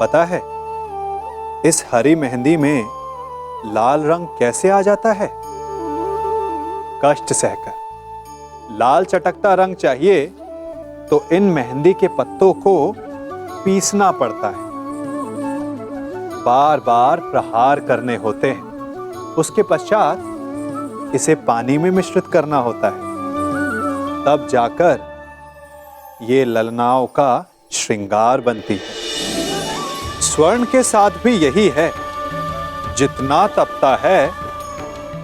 पता है इस हरी मेहंदी में लाल रंग कैसे आ जाता है? कष्ट सहकर। लाल चटकता रंग चाहिए तो इन मेहंदी के पत्तों को पीसना पड़ता है, बार बार प्रहार करने होते हैं। उसके पश्चात इसे पानी में मिश्रित करना होता है, तब जाकर ये ललनाओं का श्रृंगार बनती है। स्वर्ण के साथ भी यही है, जितना तपता है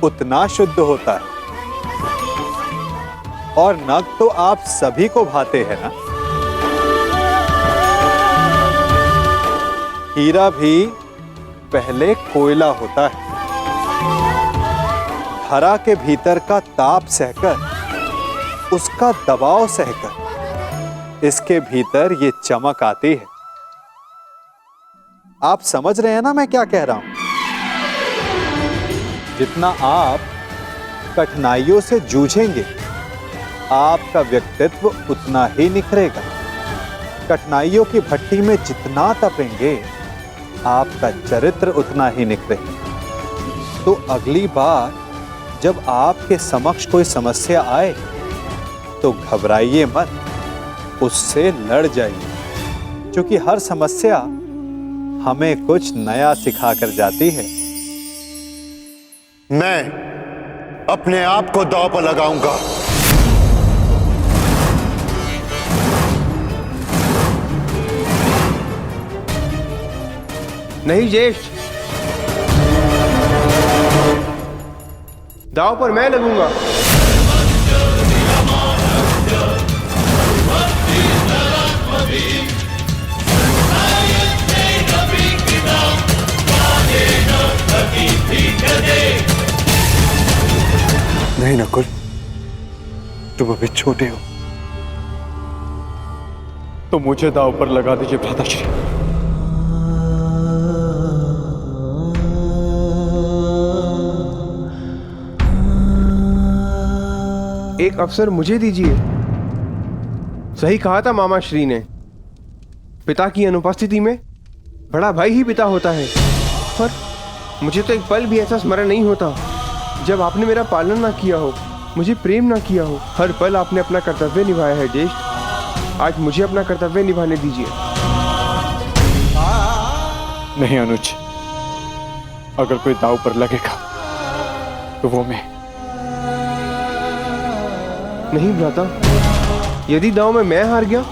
उतना शुद्ध होता है। और नग तो आप सभी को भाते हैं ना। हीरा भी पहले कोयला होता है, धरा के भीतर का ताप सहकर, उसका दबाव सहकर इसके भीतर ये चमक आती है। आप समझ रहे हैं ना मैं क्या कह रहा हूं? जितना आप कठिनाइयों से जूझेंगे, आपका व्यक्तित्व उतना ही निखरेगा। कठिनाइयों की भट्टी में जितना तपेंगे, आपका चरित्र उतना ही निखरेगा। तो अगली बार जब आपके समक्ष कोई समस्या आए तो घबराइए मत, उससे लड़ जाइए, क्योंकि हर समस्या हमें कुछ नया सिखा कर जाती है। मैं अपने आप को दांव पर लगाऊंगा। नहीं ज्येष्ठ, दांव पर मैं लगूंगा। नहीं नकुल, तुम अभी छोटे हो, तो मुझे दांव पर लगा दीजिए भ्राताश्री। एक अवसर मुझे दीजिए। सही कहा था मामा श्री ने, पिता की अनुपस्थिति में बड़ा भाई ही पिता होता है। पर मुझे तो एक पल भी ऐसा स्मरण नहीं होता जब आपने मेरा पालन ना किया हो, मुझे प्रेम ना किया हो। हर पल आपने अपना कर्तव्य निभाया है ज्येष्ठ। आज मुझे अपना कर्तव्य निभाने दीजिए। नहीं अनुज, अगर कोई दांव पर लगेगा तो वो मैं। नहीं भ्राता, यदि दांव में मैं हार गया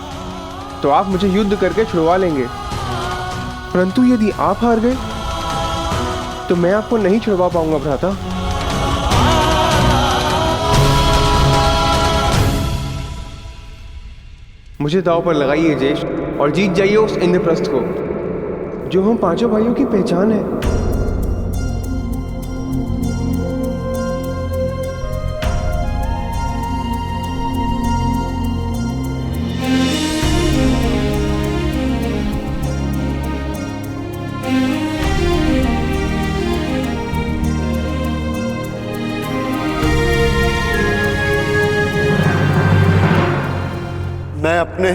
तो आप मुझे युद्ध करके छुड़वा लेंगे, परंतु यदि आप हार गए तो मैं आपको नहीं छुड़वा पाऊंगा भ्राता। मुझे दांव पर लगाइए ज्येष्ठ और जीत जाइए उस इंद्रप्रस्थ को, जो हम पांचों भाइयों की पहचान है। मैं अपने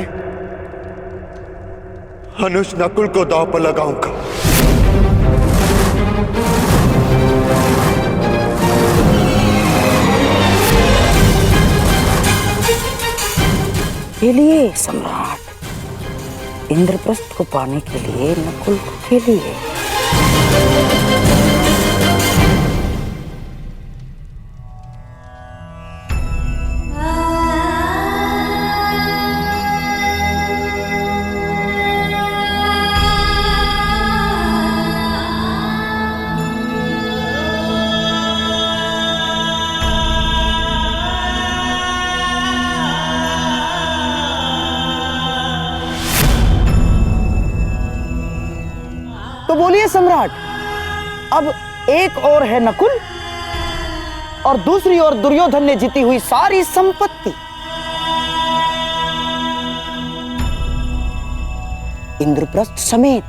अनुज नकुल को दांव पर लगाऊंगा। खेलिए सम्राट, इंद्रप्रस्थ को पाने के लिए नकुल को खेलिए। तो बोलिए सम्राट, अब एक और है नकुल और दूसरी ओर दुर्योधन ने जीती हुई सारी संपत्ति। इंद्रप्रस्थ समेत।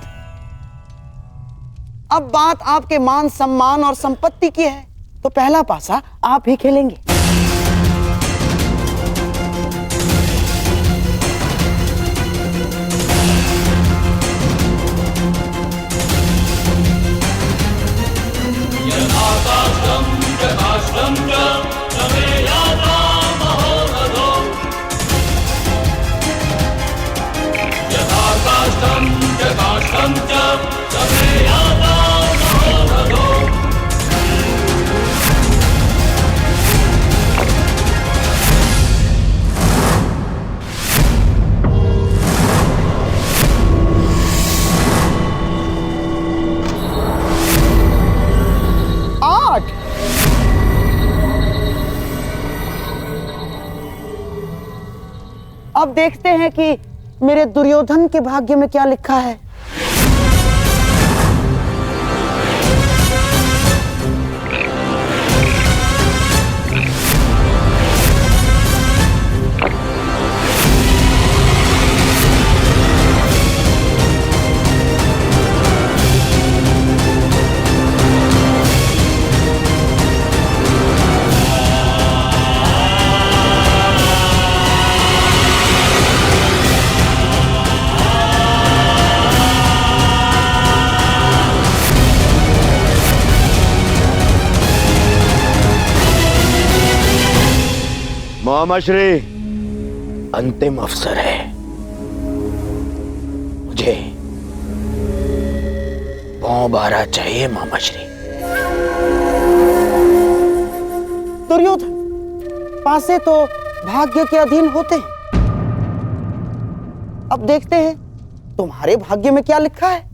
अब बात आपके मान सम्मान और संपत्ति की है, तो पहला पासा आप ही खेलेंगे। अब देखते हैं कि मेरे दुर्योधन के भाग्य में क्या लिखा है। मामाश्री, अंतिम अवसर है। मुझे 12 चाहिए मामाश्री। दुर्योधन, पासे तो भाग्य के अधीन होते हैं। अब देखते हैं तुम्हारे भाग्य में क्या लिखा है।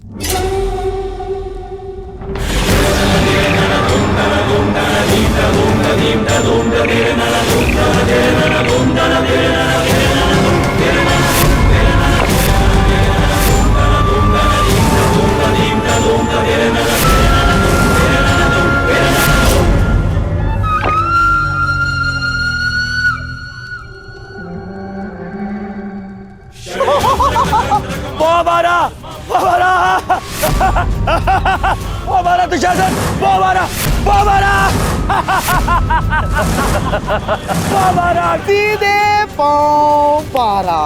वो हमारा दुशासन, वो हमारा सीधे पांव पारा।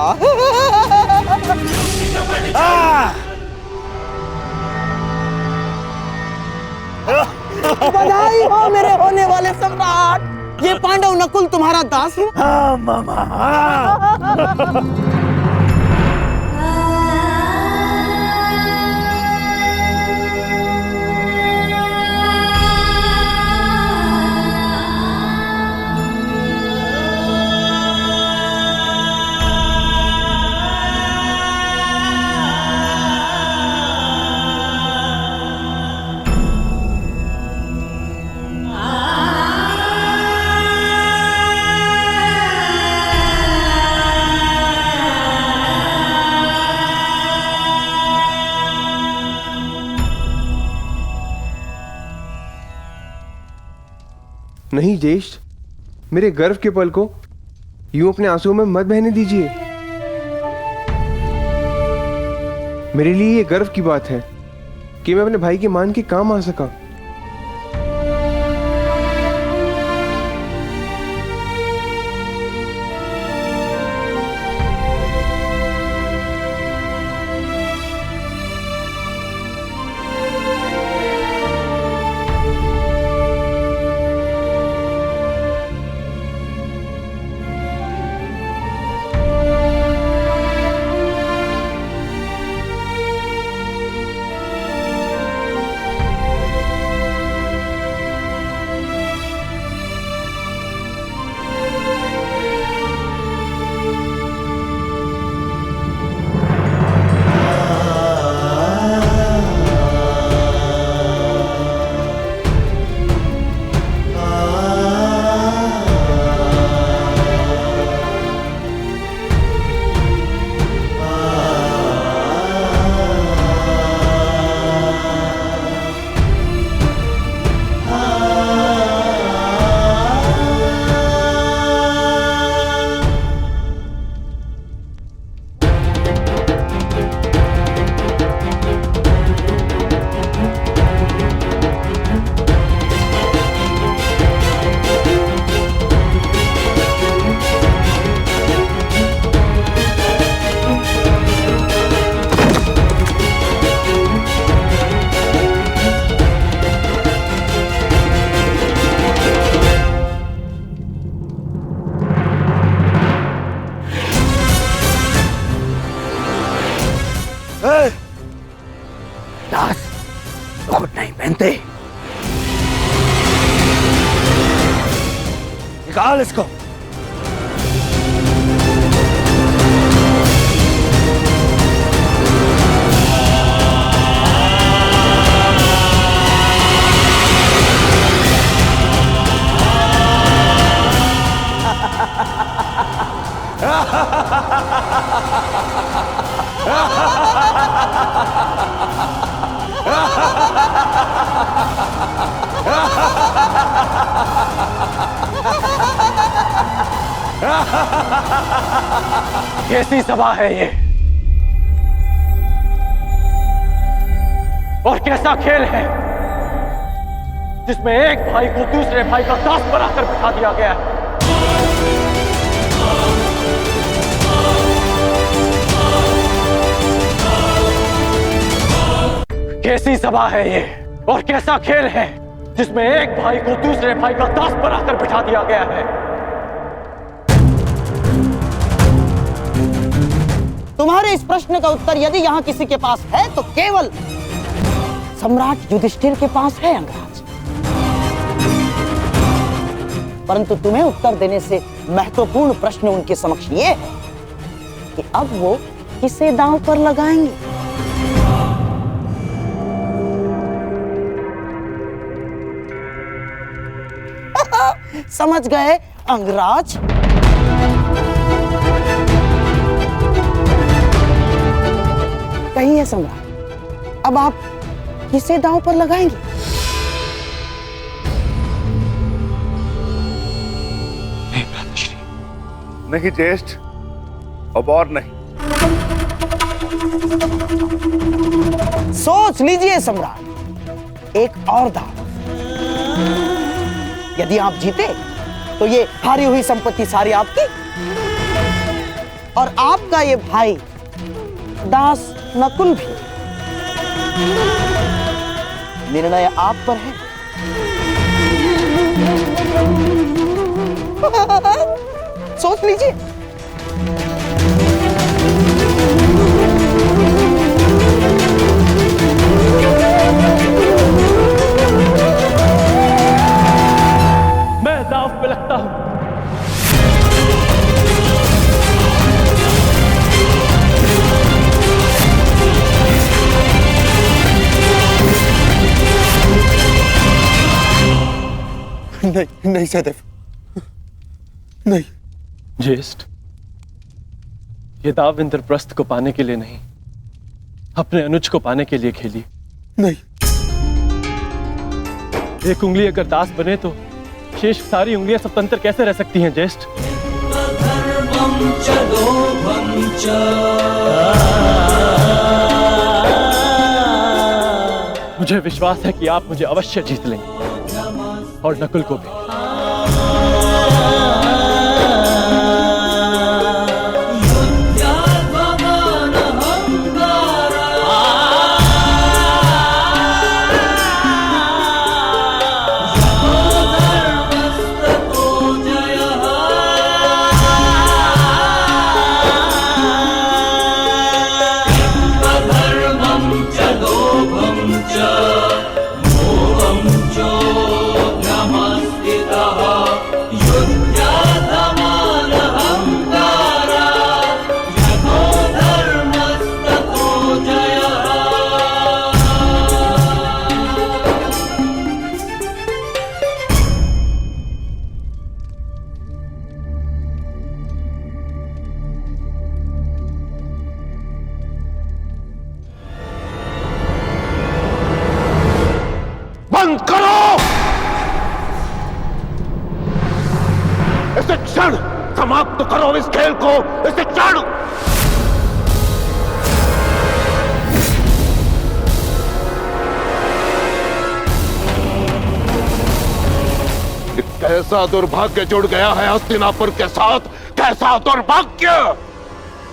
बधाई हो मेरे होने वाले सम्राट। ये पांडव नकुल तुम्हारा दास है। हाँ मामा, नहीं ज्येष्ठ, मेरे गर्व के पल को यूं अपने आंसुओं में मत बहने दीजिए। मेरे लिए ये गर्व की बात है कि मैं अपने भाई के मान के काम आ सका। दास मुकुट नहीं पहनते। निकाल इसको। कैसी सभा है ये और कैसा खेल है जिसमें एक भाई को दूसरे भाई का दास बनाकर बिठा दिया गया है। कैसी सभा है ये और कैसा खेल है जिसमें एक भाई को दूसरे भाई का दास बनाकर बिठा दिया गया है। तुम्हारे इस प्रश्न का उत्तर यदि यहाँ किसी के पास है तो केवल सम्राट युधिष्ठिर के पास है अंगराज। परंतु तुम्हें उत्तर देने से महत्वपूर्ण प्रश्न उनके समक्ष ये है कि अब वो किसे दांव पर लगाएंगे। समझ गए अंगराज? कहिए सम्राट, अब आप किसे दांव पर लगाएंगे? नहीं ज्येष्ठ, अब और नहीं। सोच लीजिए सम्राट, एक और दांव। यदि आप जीते तो ये हारी हुई संपत्ति सारी आपकी और आपका ये भाई दास नकुल भी। निर्णय आप पर है। सोच लीजिए। मैं दांव पे लगता हूं। नहीं नहीं सहदेव, नहीं। ज्येष्ठ, ये दाव इंद्रप्रस्थ को पाने के लिए नहीं, अपने अनुज को पाने के लिए खेली। नहीं। एक उंगली अगर दास बने तो शेष सारी उंगलियां स्वतंत्र कैसे रह सकती हैं ज्येष्ठ? मुझे विश्वास है कि आप मुझे अवश्य जीत लेंगे और नकुल को भी। बंद करो इसे, क्षण समाप्त करो इस खेल को, इसे क्षण। कैसा दुर्भाग्य जुड़ गया है हस्तिनापुर के साथ, कैसा दुर्भाग्य।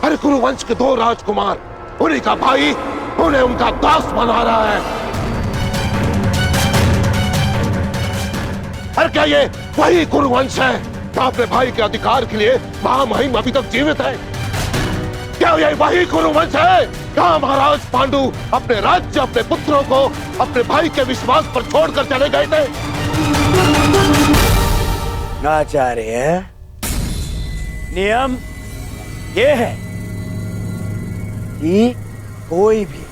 अरे कुरुवंश के दो राजकुमार, उन्हीं का भाई उन्हें उनका दास बना रहा है। अरे क्या ये वही कुरुवंश है जो अपने भाई के अधिकार के लिए महामहिम अभी तक जीवित है? क्या ये वही कुरुवंश है? क्या महाराज पांडु अपने राज्य, अपने पुत्रों को अपने भाई के विश्वास पर छोड़कर चले गए थे? आचार्य, नियम ये है कि कोई भी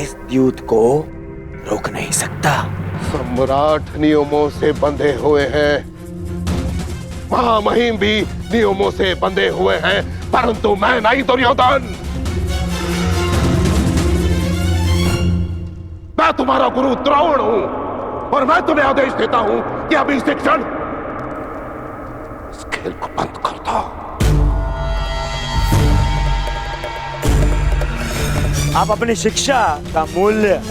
इस द्यूत को रोक नहीं सकता। सम्राट नियमों से बंधे हुए हैं, महामहिम भी नियमों से बंधे हुए हैं, परंतु मैं नहीं दुर्योधन। मैं तुम्हारा गुरु द्रोण हूं और मैं तुम्हें आदेश देता हूं कि अभी से क्षण इस खेल को बंद कर दो। आप अपनी शिक्षा का मूल्य,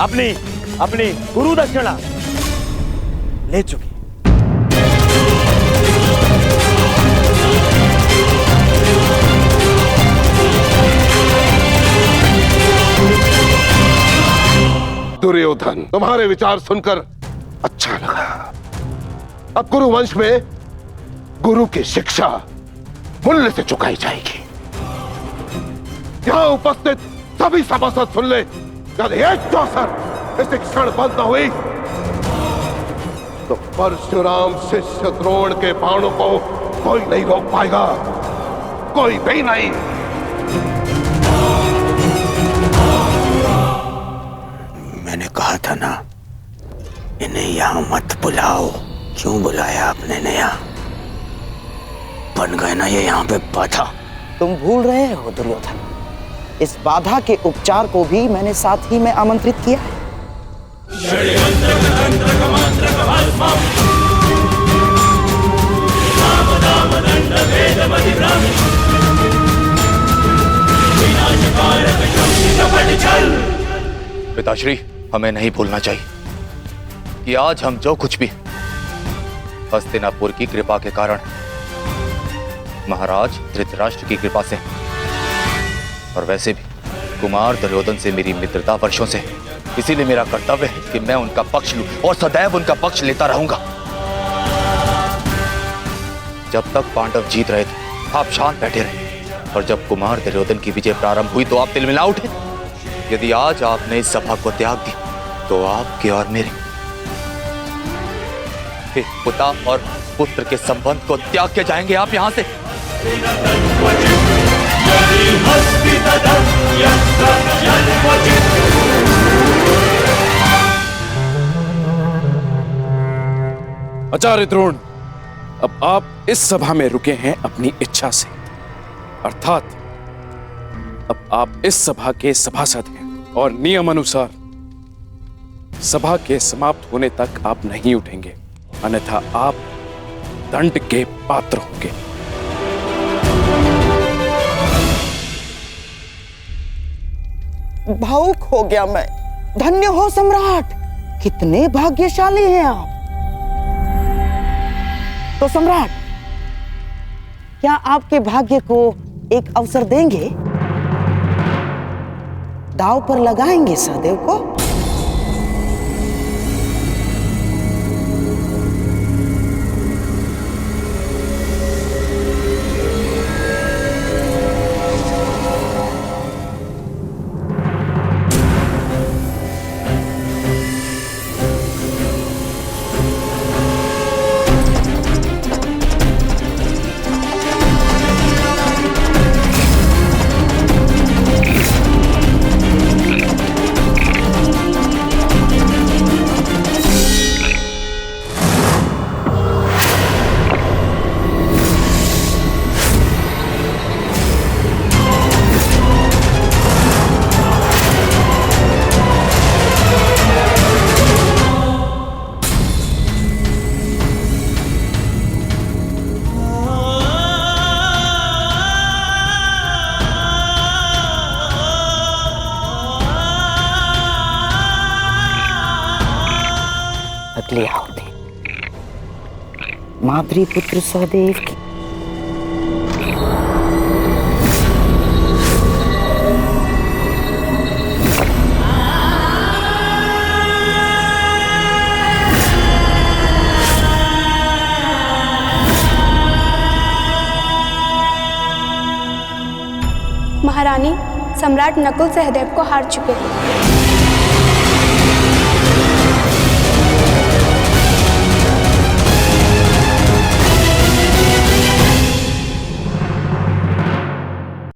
अपनी अपनी गुरु दक्षिणा ले चुके। दुर्योधन, तुम्हारे विचार सुनकर अच्छा लगा। अब गुरु वंश में गुरु की शिक्षा मूल्य से चुकाई जाएगी। यहां उपस्थित सभी सभासद सुन ले, यदि एक चौसर इस क्षण बंद न हुई तो परशुराम शिष्य द्रोण के बाणों को कोई नहीं रोक पाएगा, कोई भी नहीं। मैंने कहा था ना, इन्हें यहां मत बुलाओ। क्यों बुलाया आपने ने यहाँ? बन गए ना ये यहाँ पे बाधा। तुम भूल रहे हो दुर्योधन, इस बाधा के उपचार को भी मैंने साथ ही में आमंत्रित किया है। पिताश्री, हमें नहीं भूलना चाहिए कि आज हम जो कुछ भी हस्तिनापुर की कृपा के कारण, महाराज धृतराष्ट्र की कृपा से, और वैसे भी कुमार दुर्योधन से मेरी मित्रता वर्षों से, इसीलिए मेरा कर्तव्य है कि मैं उनका पक्ष लूं और सदैव उनका पक्ष लेता रहूंगा। जब तक पांडव जीत रहे थे आप शांत बैठे रहे, और जब कुमार दुर्योधन की विजय प्रारंभ हुई तो आप तिलमिला उठे। यदि आज आपने इस सभा को त्याग दी तो आपके और मेरे पिता और पुत्र के संबंध को त्याग के जाएंगे आप यहां से। आचार्य द्रोण, अब आप इस सभा में रुके हैं अपनी इच्छा से, अर्थात अब आप इस सभा के सभासद हैं और नियम अनुसार सभा के समाप्त होने तक आप नहीं उठेंगे, अन्यथा आप दंड के पात्र होंगे। भावुक हो गया मैं। धन्य हो सम्राट, कितने भाग्यशाली हैं आप। तो सम्राट, क्या आपके भाग्य को एक अवसर देंगे? दांव पर लगाएंगे सहदेव को? अगले होते माद्री पुत्र सहदेव की। महारानी, सम्राट नकुल सहदेव को हार चुके हैं।